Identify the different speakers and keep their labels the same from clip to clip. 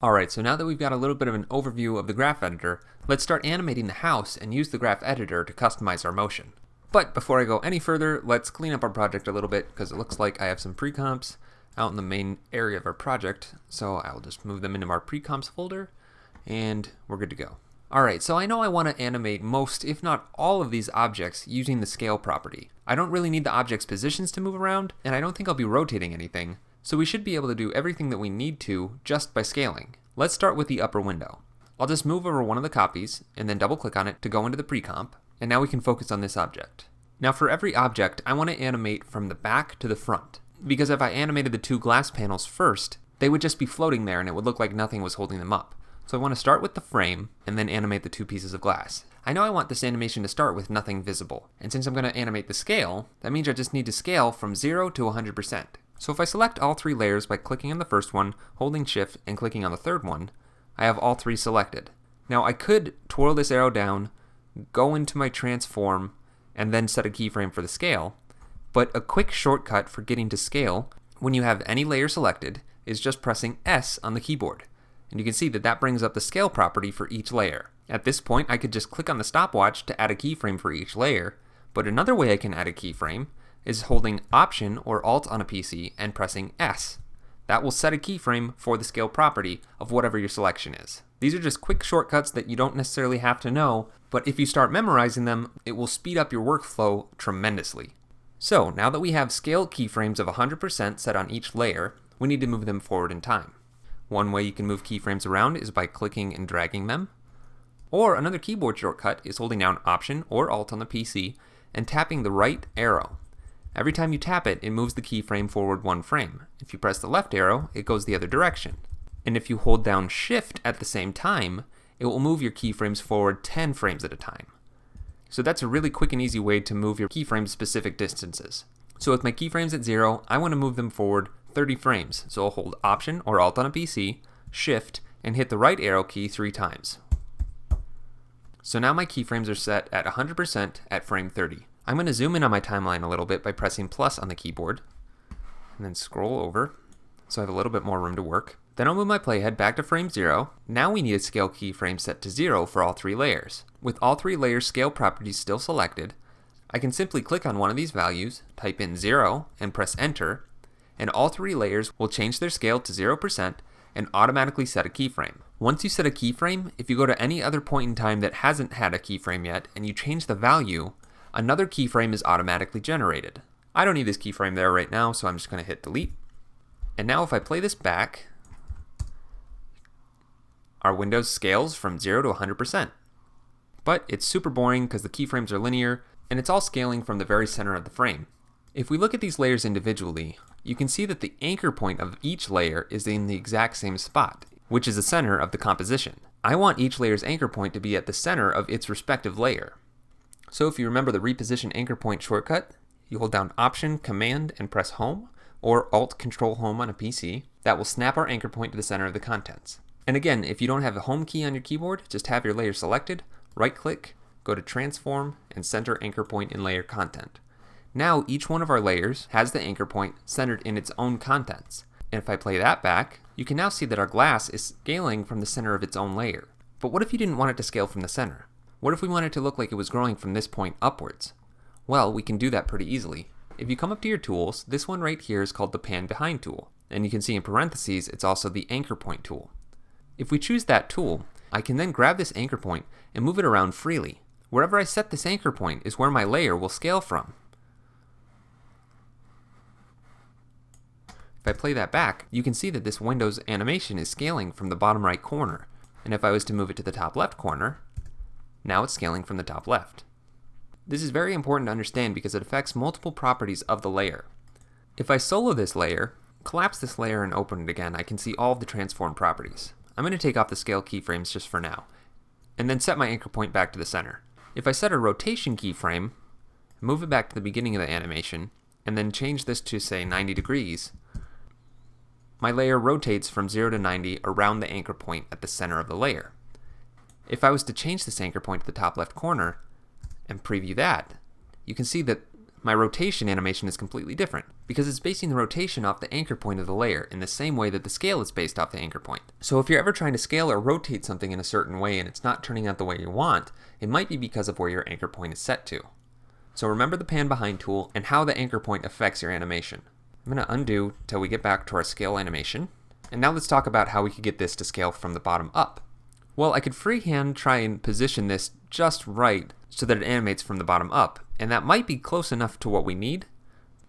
Speaker 1: Alright, so now that we've got a little bit of an overview of the graph editor, let's start animating the house and use the graph editor to customize our motion. But before I go any further, let's clean up our project a little bit because it looks like I have some pre-comps out in the main area of our project. So I'll just move them into our pre-comps folder and we're good to go. Alright, so I know I want to animate most, if not all of these objects using the scale property. I don't really need the object's positions to move around, and I don't think I'll be rotating anything. So we should be able to do everything that we need to just by scaling. Let's start with the upper window. I'll just move over one of the copies and then double click on it to go into the pre-comp, and now we can focus on this object. Now for every object, I want to animate from the back to the front, because if I animated the two glass panels first, they would just be floating there and it would look like nothing was holding them up. So I want to start with the frame and then animate the two pieces of glass. I know I want this animation to start with nothing visible, and since I'm going to animate the scale, that means I just need to scale from 0 to 100%. So if I select all three layers by clicking on the first one, holding shift, and clicking on the third one, I have all three selected. Now I could twirl this arrow down, go into my transform, and then set a keyframe for the scale, but a quick shortcut for getting to scale when you have any layer selected is just pressing S on the keyboard. And you can see that that brings up the scale property for each layer. At this point I could just click on the stopwatch to add a keyframe for each layer, but another way I can add a keyframe is holding Option or Alt on a PC and pressing S. That will set a keyframe for the scale property of whatever your selection is. These are just quick shortcuts that you don't necessarily have to know, but if you start memorizing them, it will speed up your workflow tremendously. So now that we have scale keyframes of 100% set on each layer, we need to move them forward in time. One way you can move keyframes around is by clicking and dragging them, or another keyboard shortcut is holding down Option or Alt on the PC and tapping the right arrow. Every time you tap it, it moves the keyframe forward one frame. If you press the left arrow, it goes the other direction. And if you hold down Shift at the same time, it will move your keyframes forward 10 frames at a time. So that's a really quick and easy way to move your keyframes specific distances. So with my keyframes at 0, I want to move them forward 30 frames. So I'll hold Option or Alt on a PC, Shift, and hit the right arrow key 3 times. So now my keyframes are set at 100% at frame 30. I'm going to zoom in on my timeline a little bit by pressing plus on the keyboard, and then scroll over so I have a little bit more room to work. Then I'll move my playhead back to frame 0. Now we need a scale keyframe set to 0 for all 3 layers. With all 3 layers scale properties still selected, I can simply click on one of these values, type in 0, and press enter, and all 3 layers will change their scale to 0% and automatically set a keyframe. Once you set a keyframe, if you go to any other point in time that hasn't had a keyframe yet and you change the value, another keyframe is automatically generated. I don't need this keyframe there right now, so I'm just going to hit delete. And now if I play this back, our window scales from 0 to 100%. But it's super boring because the keyframes are linear, and it's all scaling from the very center of the frame. If we look at these layers individually, you can see that the anchor point of each layer is in the exact same spot, which is the center of the composition. I want each layer's anchor point to be at the center of its respective layer. So if you remember the reposition anchor point shortcut, you hold down Option, Command, and press Home, or Alt, Control, Home on a PC. That will snap our anchor point to the center of the contents. And again, if you don't have a Home key on your keyboard, just have your layer selected, right-click, go to Transform, and center anchor point in layer content. Now each one of our layers has the anchor point centered in its own contents. And if I play that back, you can now see that our glass is scaling from the center of its own layer. But what if you didn't want it to scale from the center? What if we want it to look like it was growing from this point upwards? Well, we can do that pretty easily. If you come up to your tools, this one right here is called the Pan Behind tool, and you can see in parentheses it's also the Anchor Point tool. If we choose that tool, I can then grab this anchor point and move it around freely. Wherever I set this anchor point is where my layer will scale from. If I play that back, you can see that this window's animation is scaling from the bottom right corner, and if I was to move it to the top left corner, now it's scaling from the top left. This is very important to understand because it affects multiple properties of the layer. If I solo this layer, collapse this layer and open it again, I can see all of the transform properties. I'm going to take off the scale keyframes just for now, and then set my anchor point back to the center. If I set a rotation keyframe, move it back to the beginning of the animation, and then change this to say 90 degrees, my layer rotates from 0 to 90 around the anchor point at the center of the layer. If I was to change this anchor point to the top left corner and preview that, you can see that my rotation animation is completely different, because it's basing the rotation off the anchor point of the layer in the same way that the scale is based off the anchor point. So if you're ever trying to scale or rotate something in a certain way and it's not turning out the way you want, it might be because of where your anchor point is set to. So remember the pan behind tool and how the anchor point affects your animation. I'm going to undo till we get back to our scale animation. And now let's talk about how we could get this to scale from the bottom up. Well, I could freehand try and position this just right so that it animates from the bottom up, and that might be close enough to what we need.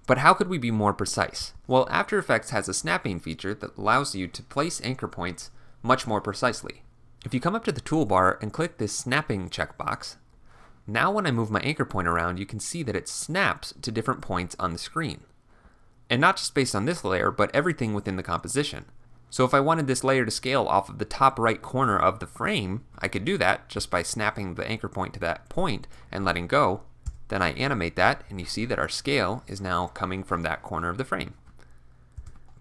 Speaker 1: But how could we be more precise? Well, After Effects has a snapping feature that allows you to place anchor points much more precisely. If you come up to the toolbar and click this snapping checkbox, now when I move my anchor point around, you can see that it snaps to different points on the screen. And not just based on this layer, but everything within the composition. So if I wanted this layer to scale off of the top right corner of the frame, I could do that just by snapping the anchor point to that point and letting go. Then I animate that, and you see that our scale is now coming from that corner of the frame.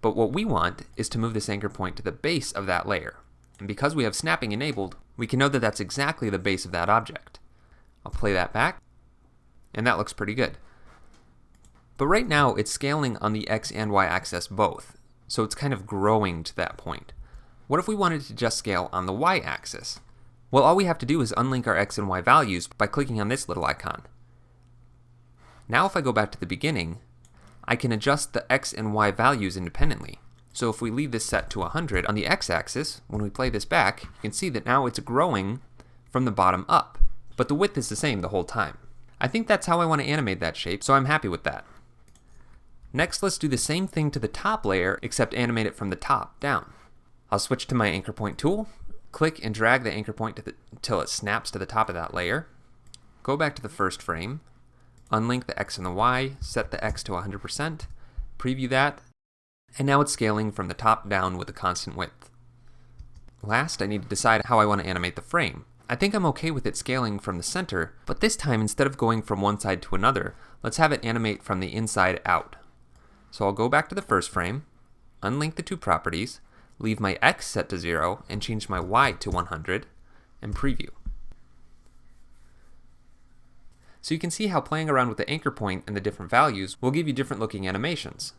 Speaker 1: But what we want is to move this anchor point to the base of that layer. And because we have snapping enabled, we can know that that's exactly the base of that object. I'll play that back, and that looks pretty good. But right now it's scaling on the X and Y axis both, so it's kind of growing to that point. What if we wanted to just scale on the Y axis? Well, all we have to do is unlink our X and Y values by clicking on this little icon. Now if I go back to the beginning, I can adjust the X and Y values independently. So if we leave this set to 100 on the X axis, when we play this back, you can see that now it's growing from the bottom up, but the width is the same the whole time. I think that's how I want to animate that shape, so I'm happy with that. Next, let's do the same thing to the top layer, except animate it from the top down. I'll switch to my anchor point tool, click and drag the anchor point until it snaps to the top of that layer. Go back to the first frame, unlink the X and the Y, set the X to 100%, preview that, and now it's scaling from the top down with a constant width. Last, I need to decide how I want to animate the frame. I think I'm okay with it scaling from the center, but this time instead of going from one side to another, let's have it animate from the inside out. So I'll go back to the first frame, unlink the two properties, leave my X set to 0, and change my Y to 100, and preview. So you can see how playing around with the anchor point and the different values will give you different looking animations.